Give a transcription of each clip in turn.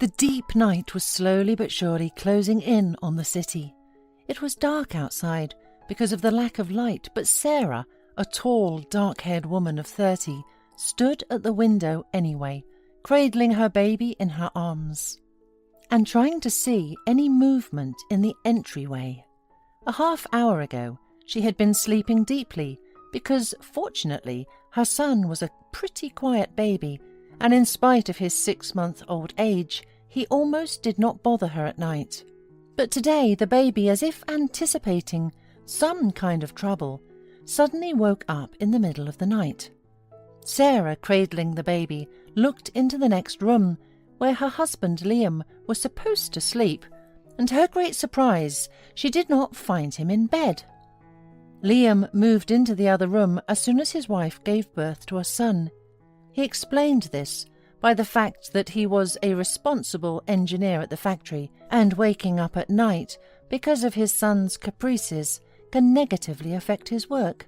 The deep night was slowly but surely closing in on the city. It was dark outside because of the lack of light, but Sarah, a tall, dark-haired woman of 30, stood at the window anyway, cradling her baby in her arms, and trying to see any movement in the entryway. A half-hour ago, she had been sleeping deeply because, fortunately, her son was a pretty quiet baby, and in spite of his 6-month-old age, he almost did not bother her at night. But today the baby, as if anticipating some kind of trouble, suddenly woke up in the middle of the night. Sarah, cradling the baby, looked into the next room, where her husband Liam was supposed to sleep, and to her great surprise, she did not find him in bed. Liam moved into the other room as soon as his wife gave birth to a son. He explained this by the fact that he was a responsible engineer at the factory, and waking up at night because of his son's caprices can negatively affect his work.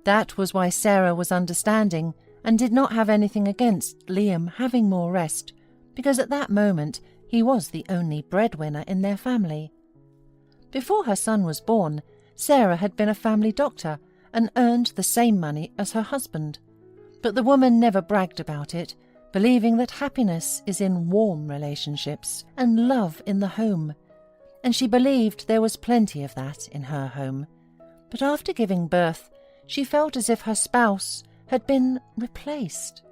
That was why Sarah was understanding and did not have anything against Liam having more rest, because at that moment he was the only breadwinner in their family. Before her son was born, Sarah had been a family doctor and earned the same money as her husband. But the woman never bragged about it, believing that happiness is in warm relationships and love in the home, and she believed there was plenty of that in her home. But after giving birth, she felt as if her spouse had been replaced.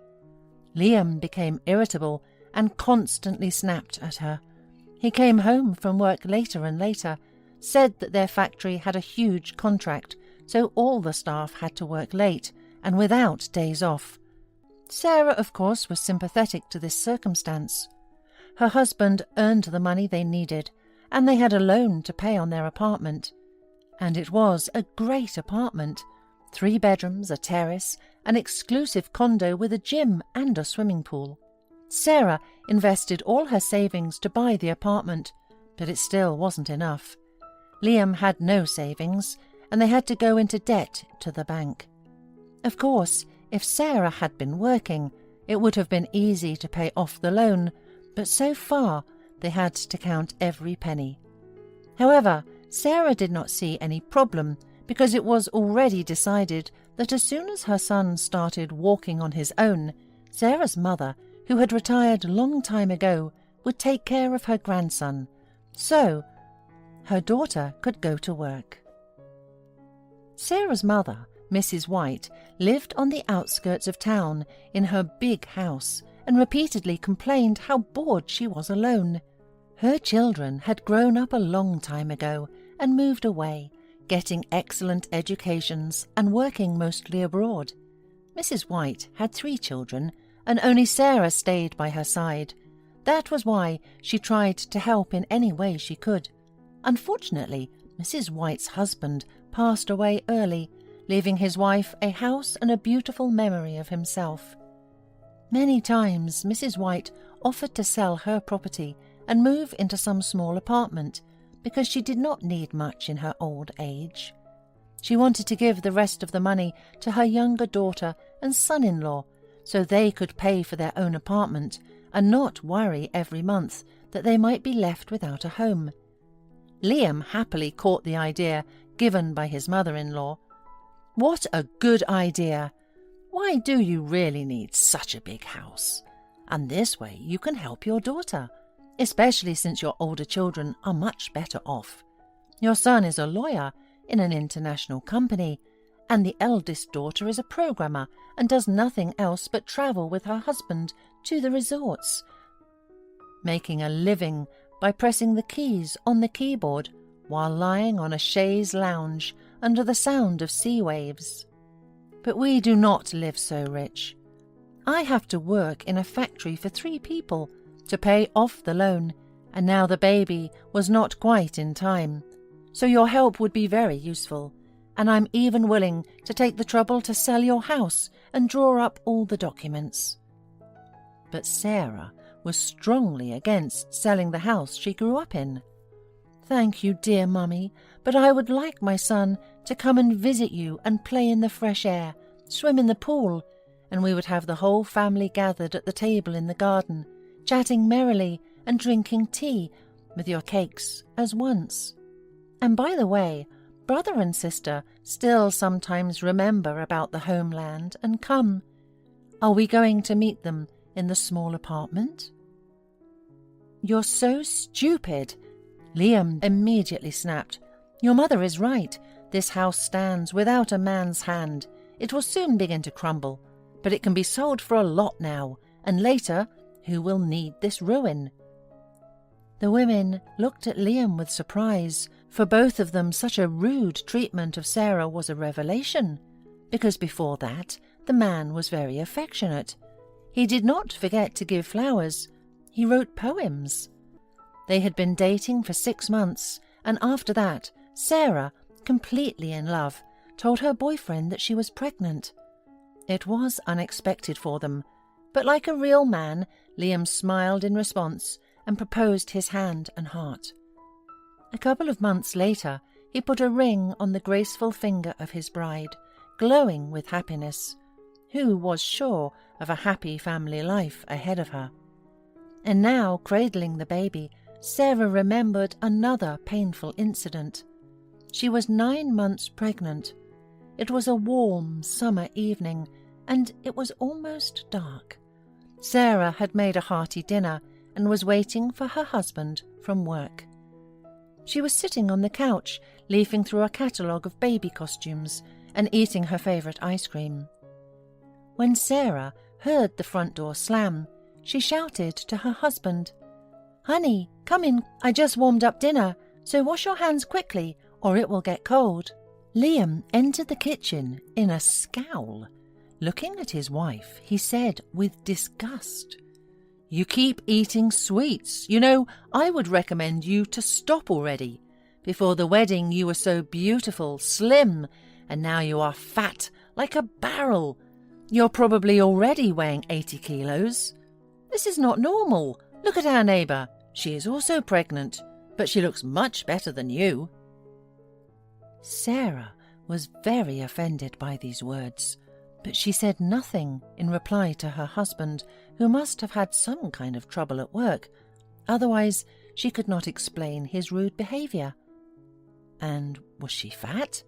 Liam became irritable and constantly snapped at her. He came home from work later and later, said that their factory had a huge contract, so all the staff had to work late and without days off. Sarah, of course, was sympathetic to this circumstance. Her husband earned the money they needed, and they had a loan to pay on their apartment. And it was a great apartment, 3 bedrooms, a terrace, an exclusive condo with a gym and a swimming pool. Sarah invested all her savings to buy the apartment, but it still wasn't enough. Liam had no savings, and they had to go into debt to the bank. Of course, if Sarah had been working, it would have been easy to pay off the loan, but so far they had to count every penny. However, Sarah did not see any problem because it was already decided that as soon as her son started walking on his own, Sarah's mother, who had retired a long time ago, would take care of her grandson, so her daughter could go to work. Sarah's mother, Mrs. White, lived on the outskirts of town in her big house and repeatedly complained how bored she was alone. Her children had grown up a long time ago and moved away, getting excellent educations and working mostly abroad. Mrs. White had 3 children, and only Sarah stayed by her side. That was why she tried to help in any way she could. Unfortunately, Mrs. White's husband passed away early, leaving his wife a house and a beautiful memory of himself. Many times Mrs. White offered to sell her property and move into some small apartment because she did not need much in her old age. She wanted to give the rest of the money to her younger daughter and son-in-law so they could pay for their own apartment and not worry every month that they might be left without a home. Liam happily caught the idea given by his mother-in-law. "What a good idea! Why do you really need such a big house? And this way you can help your daughter, especially since your older children are much better off. Your son is a lawyer in an international company, and the eldest daughter is a programmer and does nothing else but travel with her husband to the resorts, making a living by pressing the keys on the keyboard while lying on a chaise lounge under the sound of sea waves. But we do not live so rich. I have to work in a factory for 3 people to pay off the loan, and now the baby was not quite in time. So your help would be very useful, and I'm even willing to take the trouble to sell your house and draw up all the documents." But Sarah was strongly against selling the house she grew up in. "Thank you, dear Mummy, but I would like my son to come and visit you and play in the fresh air, swim in the pool, and we would have the whole family gathered at the table in the garden, chatting merrily and drinking tea with your cakes as once. And by the way, brother and sister still sometimes remember about the homeland and come. Are we going to meet them in the small apartment?" "You're so stupid," Liam immediately snapped. "Your mother is right. This house stands without a man's hand. It will soon begin to crumble, but it can be sold for a lot now, and later, who will need this ruin?" The women looked at Liam with surprise. For both of them, such a rude treatment of Sarah was a revelation, because before that, the man was very affectionate. He did not forget to give flowers. He wrote poems. They had been dating for 6 months, and after that, Sarah, completely in love, told her boyfriend that she was pregnant. It was unexpected for them, but like a real man, Liam smiled in response and proposed his hand and heart. A couple of months later, he put a ring on the graceful finger of his bride, glowing with happiness, who was sure of a happy family life ahead of her. And now, cradling the baby, Sarah remembered another painful incident. She was 9 months pregnant. It was a warm summer evening, and it was almost dark. Sarah had made a hearty dinner and was waiting for her husband from work. She was sitting on the couch, leafing through a catalogue of baby costumes and eating her favourite ice cream. When Sarah heard the front door slam, she shouted to her husband, "Honey, come in. I just warmed up dinner, so wash your hands quickly or it will get cold." Liam entered the kitchen in a scowl. Looking at his wife, he said with disgust, "You keep eating sweets. You know, I would recommend you to stop already. Before the wedding you were so beautiful, slim, and now you are fat like a barrel. You're probably already weighing 80 kilos. This is not normal. Look at our neighbour. She is also pregnant, but she looks much better than you." Sarah was very offended by these words, but she said nothing in reply to her husband, who must have had some kind of trouble at work. Otherwise, she could not explain his rude behaviour. And was she fat?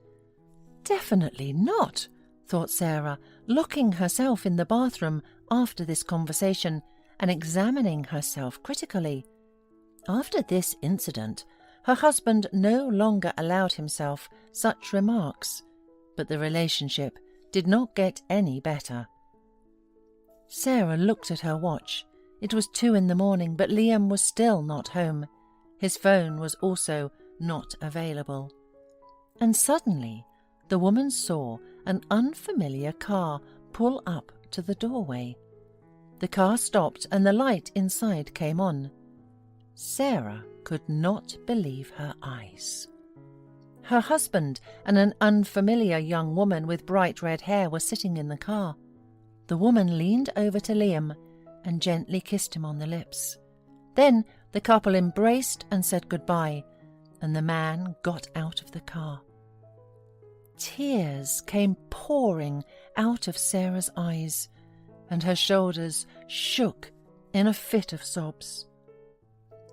Definitely not, thought Sarah, locking herself in the bathroom after this conversation and examining herself critically. After this incident, her husband no longer allowed himself such remarks, but the relationship did not get any better. Sarah looked at her watch. It was 2 a.m, but Liam was still not home. His phone was also not available. And suddenly, the woman saw an unfamiliar car pull up to the doorway. The car stopped and the light inside came on. Sarah could not believe her eyes. Her husband and an unfamiliar young woman with bright red hair were sitting in the car. The woman leaned over to Liam and gently kissed him on the lips. Then the couple embraced and said goodbye, and the man got out of the car. Tears came pouring out of Sarah's eyes, and her shoulders shook in a fit of sobs.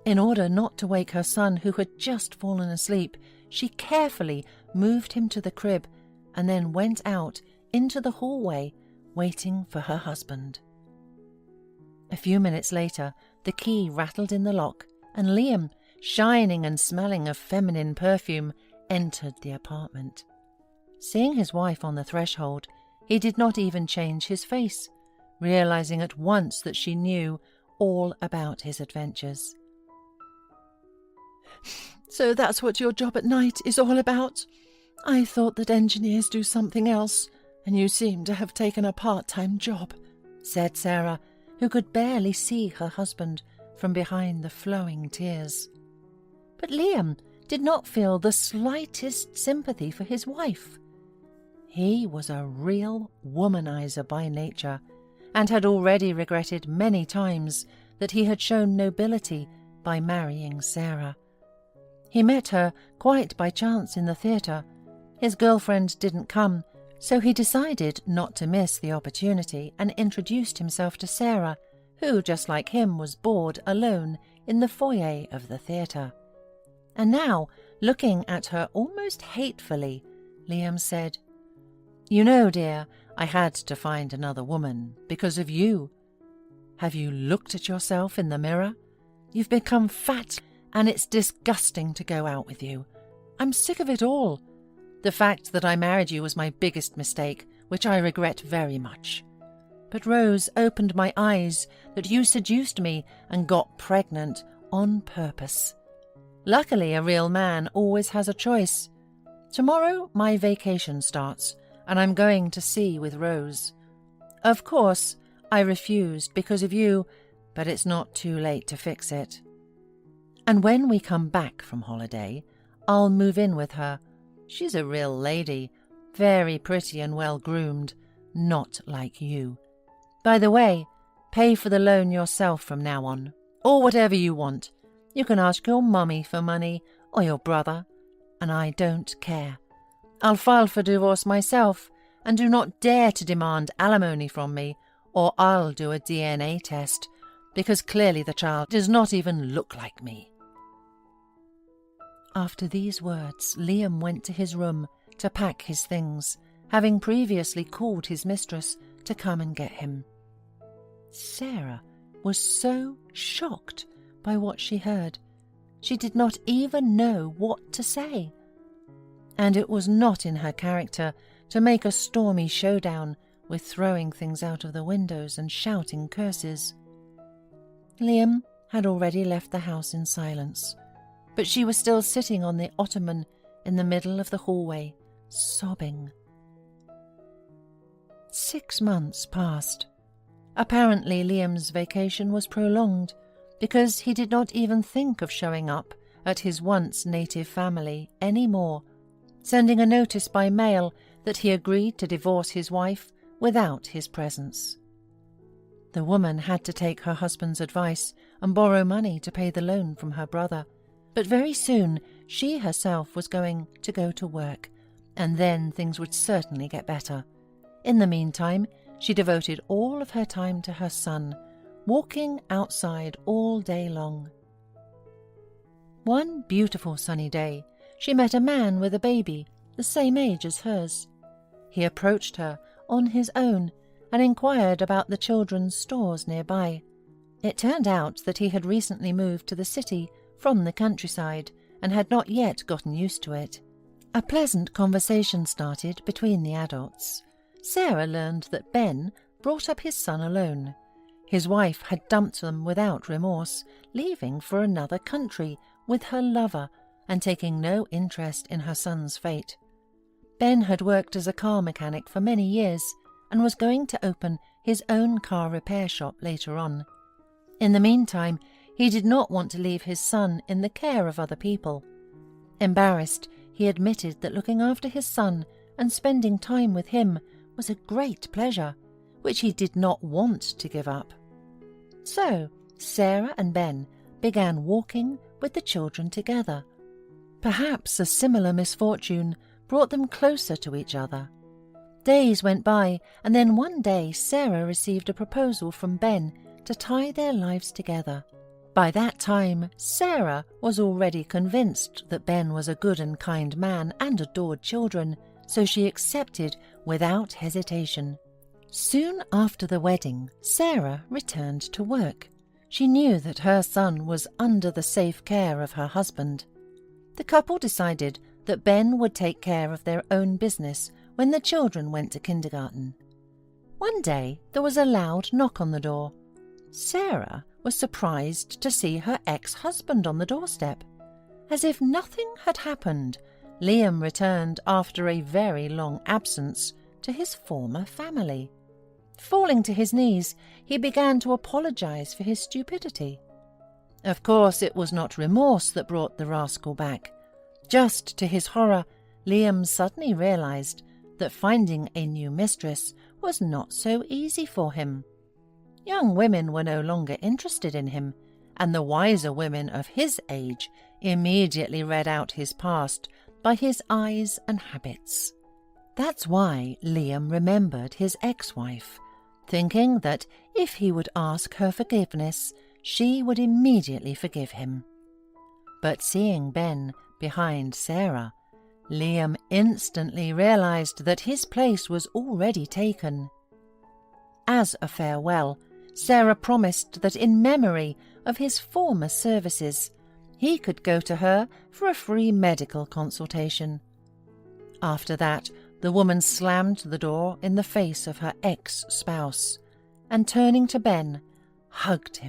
In order not to wake her son, who had just fallen asleep, she carefully moved him to the crib and then went out into the hallway, waiting for her husband. A few minutes later, the key rattled in the lock, and Liam, shining and smelling of feminine perfume, entered the apartment. Seeing his wife on the threshold, he did not even change his face, realizing at once that she knew all about his adventures. "So that's what your job at night is all about? I thought that engineers do something else, and you seem to have taken a part-time job," said Sarah, who could barely see her husband from behind the flowing tears. But Liam did not feel the slightest sympathy for his wife. He was a real womanizer by nature, and had already regretted many times that he had shown nobility by marrying Sarah. He met her quite by chance in the theatre. His girlfriend didn't come, so he decided not to miss the opportunity and introduced himself to Sarah, who, just like him, was bored alone in the foyer of the theatre. And now, looking at her almost hatefully, Liam said, "You know, dear, I had to find another woman because of you. Have you looked at yourself in the mirror? You've become fat, and it's disgusting to go out with you. I'm sick of it all. The fact that I married you was my biggest mistake, which I regret very much. But Rose opened my eyes that you seduced me and got pregnant on purpose. Luckily, a real man always has a choice. Tomorrow my vacation starts, and I'm going to sea with Rose. Of course, I refused because of you, but it's not too late to fix it. And when we come back from holiday, I'll move in with her. She's a real lady, very pretty and well-groomed, not like you. By the way, pay for the loan yourself from now on, or whatever you want. You can ask your mummy for money, or your brother, and I don't care. I'll file for divorce myself, and do not dare to demand alimony from me, or I'll do a DNA test, because clearly the child does not even look like me." After these words, Liam went to his room to pack his things, having previously called his mistress to come and get him. Sarah was so shocked by what she heard. She did not even know what to say. And it was not in her character to make a stormy showdown with throwing things out of the windows and shouting curses. Liam had already left the house in silence, but she was still sitting on the ottoman in the middle of the hallway, sobbing. 6 months passed. Apparently Liam's vacation was prolonged, because he did not even think of showing up at his once native family any more, sending a notice by mail that he agreed to divorce his wife without his presence. The woman had to take her husband's advice and borrow money to pay the loan from her brother, but very soon she herself was going to go to work, and then things would certainly get better. In the meantime, she devoted all of her time to her son, walking outside all day long. One beautiful sunny day, she met a man with a baby the same age as hers. He approached her on his own and inquired about the children's stores nearby. It turned out that he had recently moved to the city from the countryside and had not yet gotten used to it. A pleasant conversation started between the adults. Sarah learned that Ben brought up his son alone. His wife had dumped them without remorse, leaving for another country with her lover and taking no interest in her son's fate. Ben had worked as a car mechanic for many years and was going to open his own car repair shop later on. In the meantime, he did not want to leave his son in the care of other people. Embarrassed, he admitted that looking after his son and spending time with him was a great pleasure, which he did not want to give up. So, Sarah and Ben began walking with the children together. Perhaps a similar misfortune brought them closer to each other. Days went by, and then one day Sarah received a proposal from Ben to tie their lives together. By that time, Sarah was already convinced that Ben was a good and kind man and adored children, so she accepted without hesitation. Soon after the wedding, Sarah returned to work. She knew that her son was under the safe care of her husband. The couple decided that Ben would take care of their own business when the children went to kindergarten. One day there was a loud knock on the door. Sarah was surprised to see her ex-husband on the doorstep. As if nothing had happened, Liam returned after a very long absence to his former family. Falling to his knees, he began to apologize for his stupidity. Of course, it was not remorse that brought the rascal back. Just to his horror, Liam suddenly realized that finding a new mistress was not so easy for him. Young women were no longer interested in him, and the wiser women of his age immediately read out his past by his eyes and habits. That's why Liam remembered his ex-wife. thinking that if he would ask her forgiveness, she would immediately forgive him. But seeing Ben behind Sarah, Liam instantly realized that his place was already taken. As a farewell, Sarah promised that in memory of his former services, he could go to her for a free medical consultation. After that, the woman slammed the door in the face of her ex-spouse and, turning to Ben, hugged him.